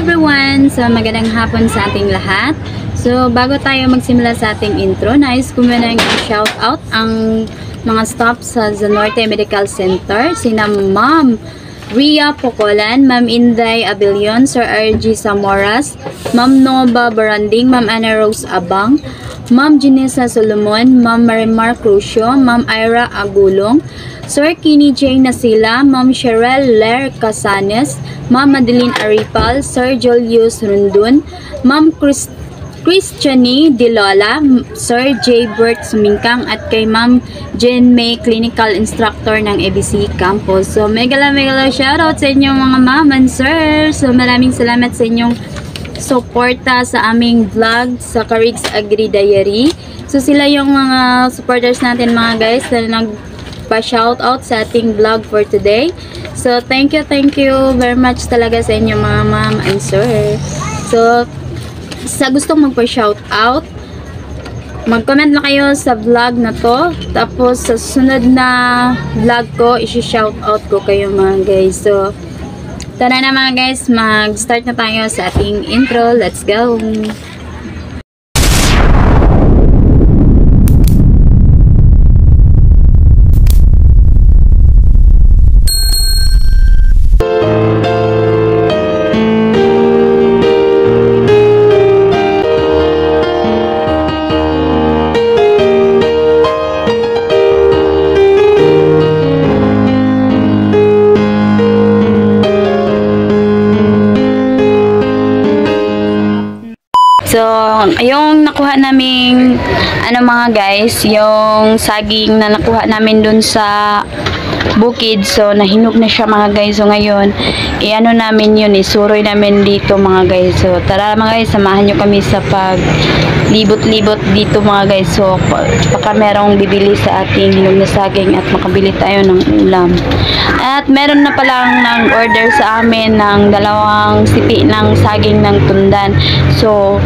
everyone! So, magandang hapon sa ating lahat. So, bago tayo magsimula sa ating intro, nais ko muna i-shout out ang mga staff sa Zanorte Medical Center. Sina Ma'am Ria Pocolan, Ma'am Inday Abilion, Sir R.G. Samoras, Ma'am Nova Baranding, Ma'am Ana Rose Abang, Ma'am Janessa Solomon, Ma'am Marimar Crucio, Ma'am Ira Agulong, Sir Kini J. Nasila, Ma'am Cheryl Ler Casanes, Ma'am Madeline Aripal, Sir Julius Rundun, Ma'am Christiani Dilola, Sir J. Bert Sumingkang, at kay Ma'am Jen May, Clinical Instructor ng ABC Campus. So, mega shoutout sa inyong mga ma'am and sir. So, maraming salamat sa inyong suporta sa aming vlog sa Carigs Agri Diary. So, sila yung mga supporters natin mga guys na nagpa-shoutout sa ating vlog for today. So, thank you very much talaga sa inyo mga ma'am and sir. So, sa gustong magpa-shoutout, mag-comment na kayo sa vlog na to. Tapos, sa sunod na vlog ko, isi-shoutout ko kayo mga guys. So, tara na mga guys, mag-start na tayo sa ating intro. Let's go! So, yung nakuha naming mga guys, yung saging na nakuha namin dun sa bukid. So, nahinog na siya mga guys. So, ngayon, namin yun, isuroy namin dito mga guys. So, tara mga guys, samahan nyo kami sa paglibot-libot dito mga guys. So, baka merong bibili sa ating hinog na saging at makabili tayo ng ulam. At meron na palang nag-order sa amin ng 2 sipi ng saging ng tundan. So,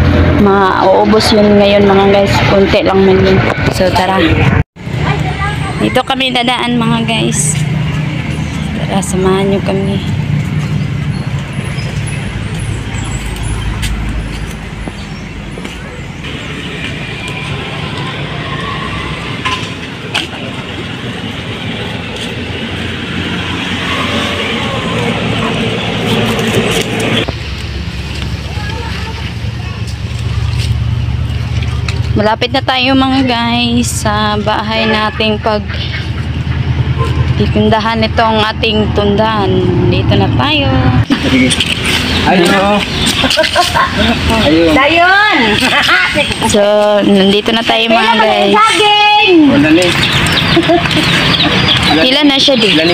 mauubos yun ngayon mga guys. Kunti lang man yun. So, tara. Dito kami dadaan mga guys. Tara, samahan nyo kami. Malapit na tayo mga guys sa bahay nating titindahan nitong ating tundan. Dito na tayo. Ayun. Dayon! So, nandito na tayo mga guys. Ilan na siya di? Ilan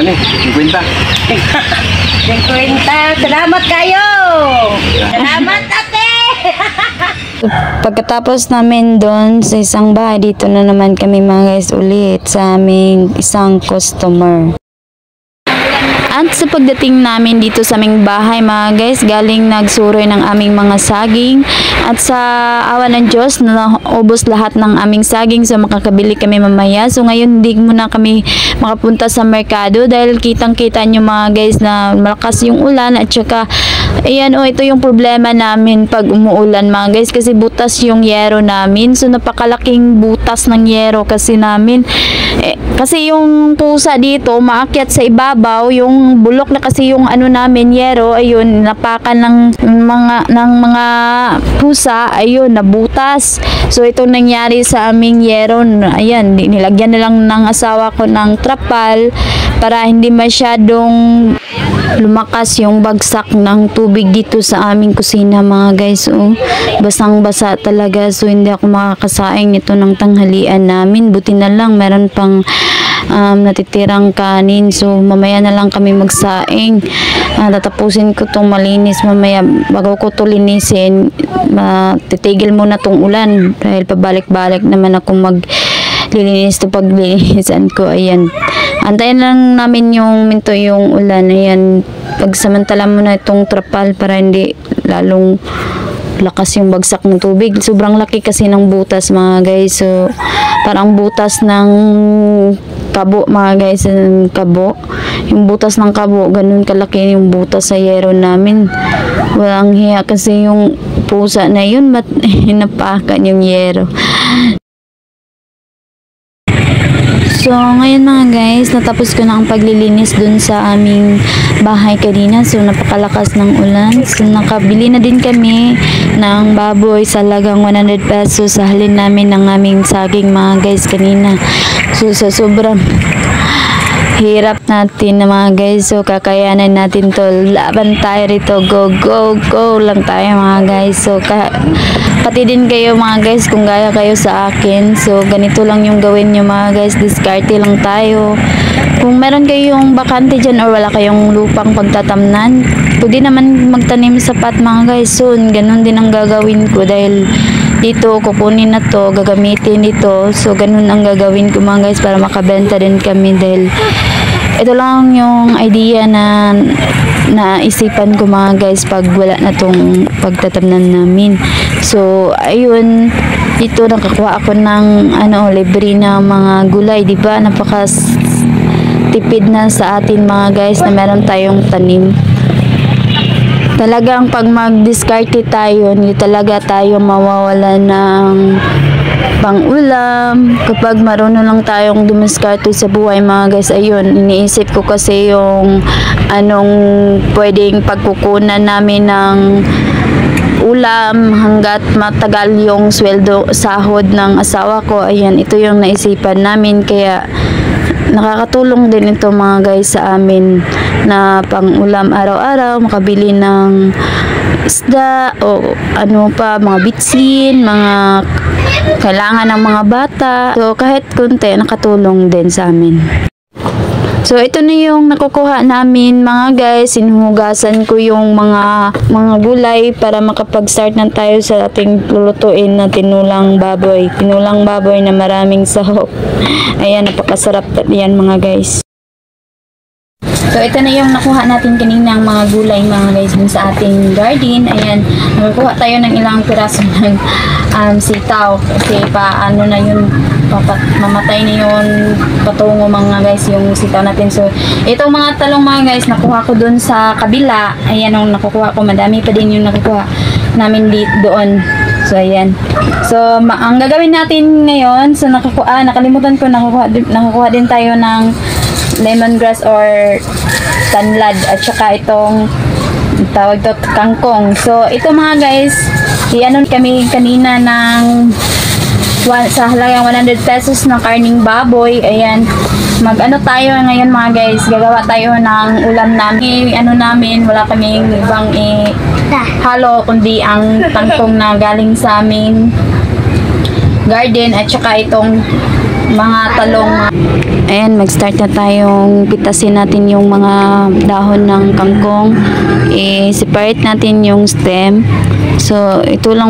ni? 50. 50. Salamat kayo! Salamat ate! Pagkatapos namin doon sa isang bahay, dito na naman kami mga guys ulit sa aming isang customer. At sa pagdating namin dito sa aming bahay mga guys, galing nagsuroy ng aming mga saging. At sa awa ng Diyos, naubos lahat ng aming saging. So makakabili kami mamaya. So ngayon hindi muna kami makapunta sa merkado dahil kitang-kita nyo mga guys na malakas yung ulan. At saka, ayan ito yung problema namin pag umuulan mga guys. Kasi butas yung yero namin. So napakalaking butas ng yero kasi namin. Kasi yung pusa dito, maakyat sa ibabaw. Yung bulok na kasi yung namin yero, ayun, napakan ng mga pusa, ayun, nabutas. So ito nangyari sa aming yero. Ayan, nilagyan na lang ng asawa ko ng trapal para hindi masyadong lumakas yung bagsak ng tubig dito sa aming kusina mga guys. Basang-basa talaga. So hindi ako makakasaing nito ng tanghalian namin. Buti na lang meron pang natitirang kanin. So mamaya na lang kami magsaing. Tatapusin ko tong malinis mamaya. Bago ko to linisin, titigil muna tong ulan dahil pabalik-balik naman ako maglilinis to paglinisan ko. Ayan, antayin lang namin yung minto yung ulan. Ayan, pagsamantala muna itong trapal para hindi lalong lakas yung bagsak ng tubig. Sobrang laki kasi ng butas mga guys. So parang butas ng kabo mga guys, yung kabo. Yung butas ng kabo, ganun kalaki yung butas sa yero namin. Walang hiya kasi yung pusa na yun, ba't hinapakan yung yero. So, ngayon mga guys, natapos ko na ang paglilinis dun sa aming bahay kanina. So, napakalakas ng ulan. So, nakabili na din kami ng baboy sa halagang 100 pesos sa halin namin ng aming saging mga guys kanina. So, sa sobrang hirap natin na mga guys, so kakayanan natin to, laban tayo rito, go go go lang tayo mga guys. So pati din kayo mga guys, kung gaya kayo sa akin, so ganito lang yung gawin nyo mga guys, diskarte lang tayo. Kung meron kayong bakante dyan or wala kayong lupang pagtatamnan, pwede naman magtanim sa pat mga guys. Soon ganun din ang gagawin ko, dahil dito kukunin na to, gagamitin dito. So ganun ang gagawin ko mga guys, para makabenta din kami, dahil ito lang yung idea na naisipan ko mga guys pag wala na tong pagtatamnan namin. So ayun, dito nakakuha ako ng libre na mga gulay, di ba? Napaka tipid na sa atin mga guys na meron tayong tanim. Talagang pag mag-discarte tayo, hindi talaga tayo mawawala ng pang-ulam. Kapag marunong lang tayong dumiskarte sa buhay mga guys, ayun, iniisip ko kasi yung anong pwedeng pagkukunan namin ng ulam hanggat matagal yung sweldo, sahod ng asawa ko. Ayan, ito yung naisipan namin, kaya nakakatulong din ito mga guys sa amin na pang-ulam araw-araw, makabili ng isda o ano pa, mga bitsin, mga kailangan ng mga bata. So kahit konti, nakatulong din sa amin. So ito na yung nakukuha namin mga guys. Sinuhugasan ko yung mga gulay para makapag-start na tayo sa ating lulutuin na tinulang baboy. Tinulang baboy na maraming sahog. Ayan, napakasarap yan mga guys. So ito na yung nakuha natin kaninang mga gulay mga guys dun sa ating garden. Ayan, nakakuha tayo ng ilang piraso ng sitaw. Kasi paano na yun, mamatay na yun patungo mga guys yung sitaw natin. So itong mga talong mga guys, nakuha ko dun sa kabila. Ayan yung nakukuha ko, madami pa din yung nakukuha namin doon. So ayan. So ang gagawin natin ngayon, so nakalimutan ko, nakukuha din tayo ng lemongrass or tanlad, at saka itong tawag to kangkong. So ito mga guys, iyanon kami kanina ng sa halagang 100 pesos ng karning baboy. Ayan, mag-ano tayo ngayon mga guys, gagawa tayo ng ulam namin. Wala kaming ibang halo kundi ang kangkong na galing sa aming garden, at saka itong mga talong. Ayan, mag-start na tayong pitasin natin yung mga dahon ng kangkong. I-separate natin yung stem. So ito lang,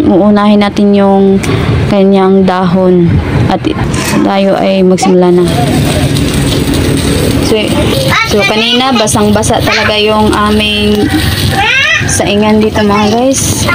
uunahin natin yung kanyang dahon at tayo ay magsimula na. So kanina basang-basa talaga yung aming saingan dito mga guys.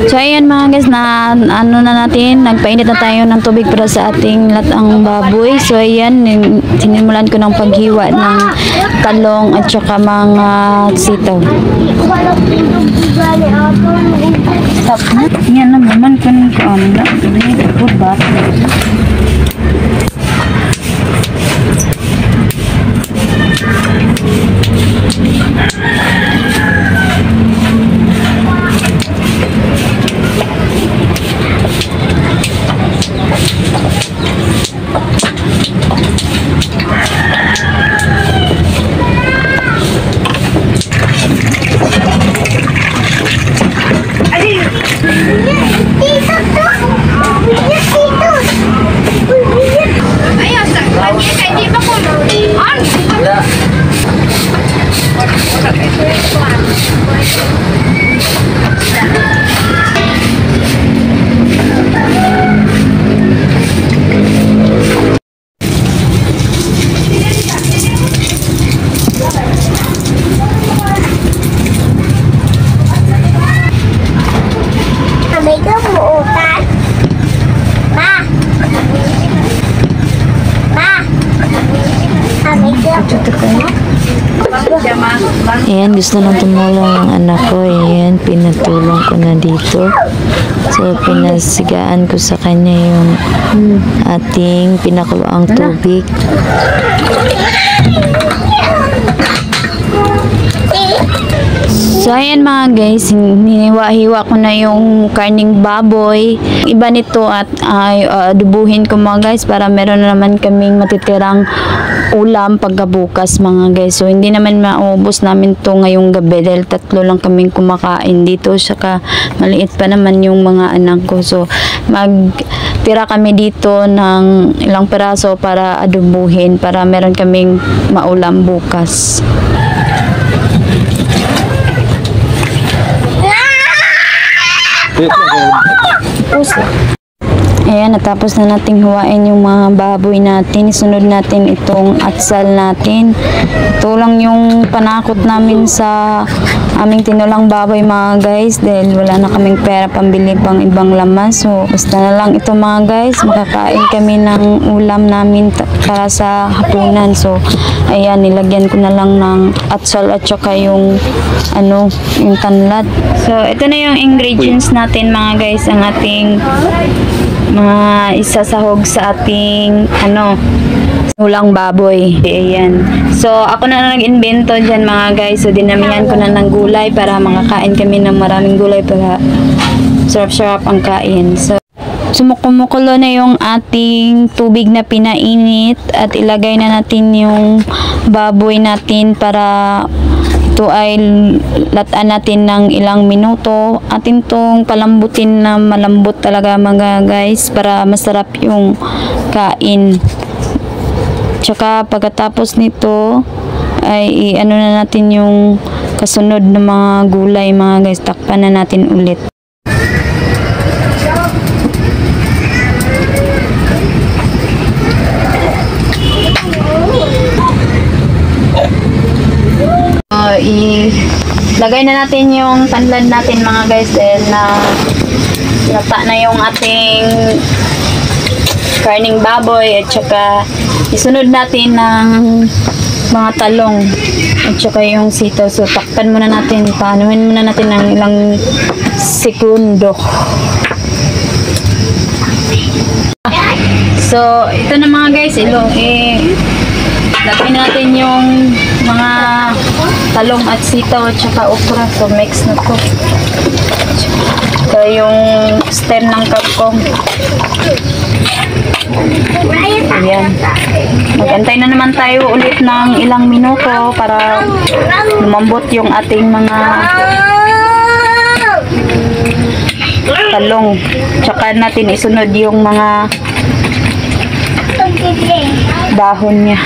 So ayan mga guys, na nagpainit na tayo ng tubig para sa ating latang baboy. So ayan, sinimulan ko ng paghiwa ng talong at saka mga sitaw. Yan naman kan ko anda, food ba? Kami ka buutan. Ma. Ma. Kami ka Ayan, gusto nang tumulong ang anak ko. Ayan, pinatulong ko na dito. So, pinasigaan ko sa kanya yung ating pinakuloang tubig. So, ayan mga guys, hiniwa-hiwa ko na yung karning baboy. Iba nito at adubuhin ko mga guys para meron na naman kaming matitirang ulam pagkabukas mga guys. So, hindi naman maubos namin to ngayong gabi dahil 3 lang kaming kumakain dito. Saka maliit pa naman yung mga anak ko. So, magtira kami dito ng ilang peraso para adubuhin para meron kaming maulam bukas. Ayan, natapos na nating huwain yung mga baboy natin. Isunod natin itong atsal natin. Ito lang yung panakot namin sa aming tinulang baboy mga guys dahil wala na kaming pera pambili pang ibang laman. So, basta na lang ito mga guys. Makakain kami ng ulam namin para sa hapunan. So, ayan, nilagyan ko na lang ng atsal at saka yung yung tanlad. So, ito na yung ingredients natin mga guys. Ang ating mga isasahog sa ating ulang baboy. Ayan. So, ako na nag-invento dyan mga guys. So, dinamihan ko na ng gulay para makakain kami ng maraming gulay para sarap-sarap ang kain. So, sumukumukulo na yung ating tubig na pinainit at ilagay na natin yung baboy natin para ito ay lataan natin ng ilang minuto. Atin tong palambutin na malambot talaga mga guys para masarap yung kain. Tsaka pagkatapos nito ay na natin yung kasunod ng mga gulay mga guys. Takpan na natin ulit. Ilagay na natin yung tanlad natin mga guys dahil lata na yung ating karning baboy at saka isunod natin ng mga talong at saka yung sitaw. So takpan muna natin, panuhin muna natin ng ilang segundo. So ito na mga guys, lagyan natin yung mga talong at sitaw at saka okra. So mix na to. So yung stem ng kangkong. Ayan. Magantay na naman tayo ulit ng ilang minuto para lumambot yung ating mga talong. Tsaka natin isunod yung mga dahon niya.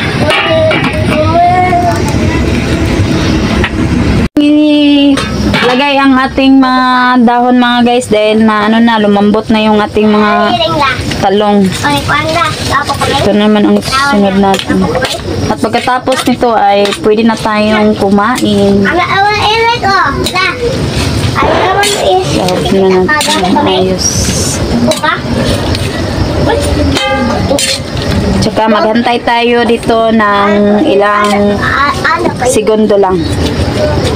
Lagay ang ating mga dahon mga guys dahil na lumambot na yung ating mga talong. Ito naman ang sunod natin. At pagkatapos nito ay pwede na tayong kumain. Sarap na natin. Ayos. Tsaka maghantay tayo dito ng ilang segundo lang.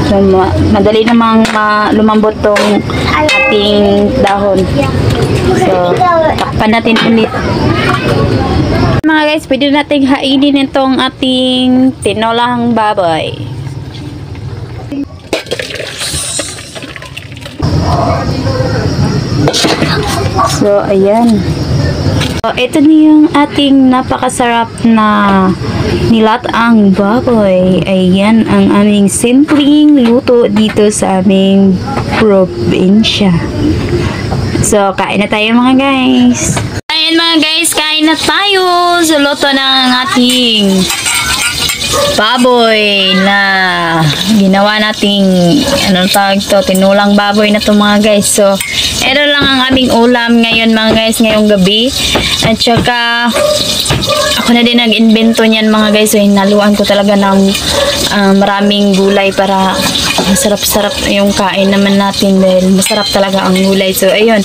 So, madali namang lumambot tong ating dahon. So, takpan natin ulit. Mga guys, pwede natin hainin itong ating tinolang baboy. So, ayan. So, ito na yung ating napakasarap na nilatang baboy. Ayan ang aming simpleng luto dito sa aming probinsya. So, kain na tayo mga guys. Ayan mga guys, kain na tayo sa luto ng ating baboy na ginawa nating anong tawag to, tinulang baboy na to mga guys. So ito lang ang aming ulam ngayon mga guys, ngayong gabi. At saka ako na din nag-invento niyan mga guys. So hinaluan ko talaga ng maraming gulay para masarap-sarap yung kain naman natin dahil masarap talaga ang gulay. So ayun,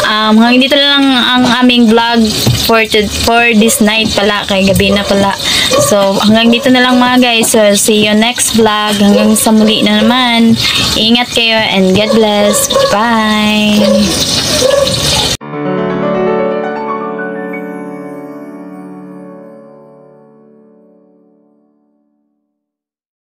hanggang dito na lang ang aming vlog for this night pala, kay gabi na pala. So hanggang dito na lang mga guys. So see you next vlog. Hanggang sa muli na naman. Ingat kayo and God bless. Bye.